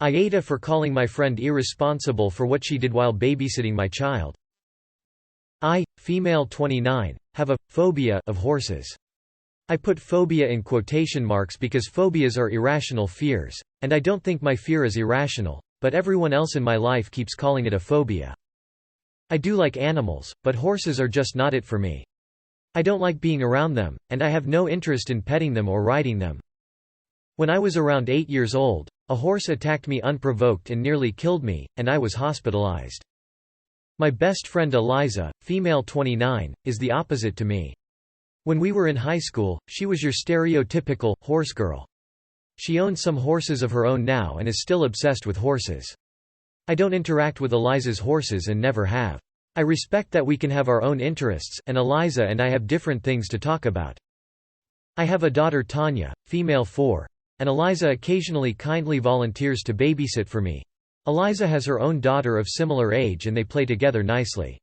Ida for calling my friend irresponsible for what she did while babysitting my child. I, female 29, have a phobia of horses. I put phobia in quotation marks because phobias are irrational fears, and I don't think my fear is irrational, but everyone else in my life keeps calling it a phobia. I do like animals, but horses are just not it for me. I don't like being around them, and I have no interest in petting them or riding them. When I was around 8 years old, a horse attacked me unprovoked and nearly killed me, and I was hospitalized. My best friend Eliza, female 29, is the opposite to me. When we were in high school, she was your stereotypical horse girl. She owns some horses of her own now and is still obsessed with horses. I don't interact with Eliza's horses and never have. I respect that we can have our own interests, and Eliza and I have different things to talk about. I have a daughter Tanya, female 4. And Eliza occasionally kindly volunteers to babysit for me. Eliza has her own daughter of similar age and they play together nicely.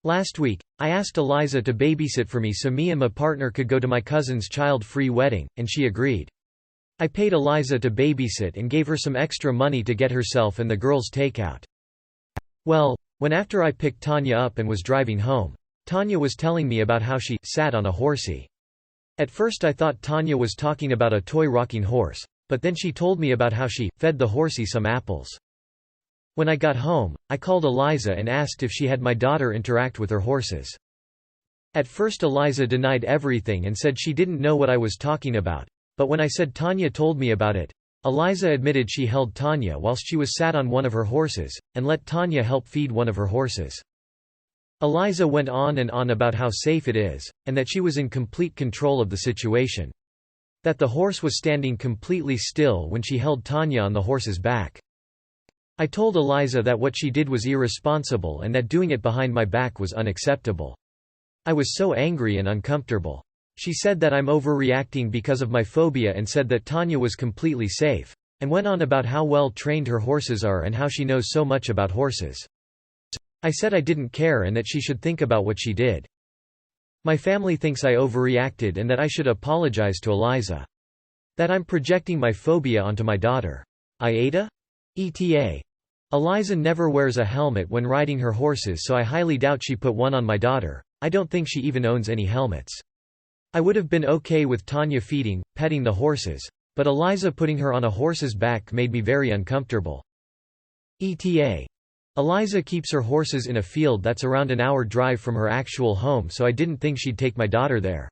Last week, I asked Eliza to babysit for me so me and my partner could go to my cousin's child-free wedding, and she agreed. I paid Eliza to babysit and gave her some extra money to get herself and the girls takeout. Well, when after I picked Tanya up and was driving home, Tanya was telling me about how she sat on a horsey. At first I thought Tanya was talking about a toy rocking horse, but then she told me about how she fed the horsey some apples. When I got home, I called Eliza and asked if she had my daughter interact with her horses. At first Eliza denied everything and said she didn't know what I was talking about, but when I said Tanya told me about it, Eliza admitted she held Tanya whilst she was sat on one of her horses, and let Tanya help feed one of her horses. Eliza went on and on about how safe it is, and that she was in complete control of the situation. That the horse was standing completely still when she held Tanya on the horse's back. I told Eliza that what she did was irresponsible and that doing it behind my back was unacceptable. I was so angry and uncomfortable. She said that I'm overreacting because of my phobia and said that Tanya was completely safe, and went on about how well trained her horses are and how she knows so much about horses. I said I didn't care and that she should think about what she did. My family thinks I overreacted and that I should apologize to Eliza. That I'm projecting my phobia onto my daughter. Ida? ETA. Eliza never wears a helmet when riding her horses, so I highly doubt she put one on my daughter. I don't think she even owns any helmets. I would have been okay with Tanya feeding, petting the horses, but Eliza putting her on a horse's back made me very uncomfortable. ETA. Eliza keeps her horses in a field that's around an hour drive from her actual home, so I didn't think she'd take my daughter there.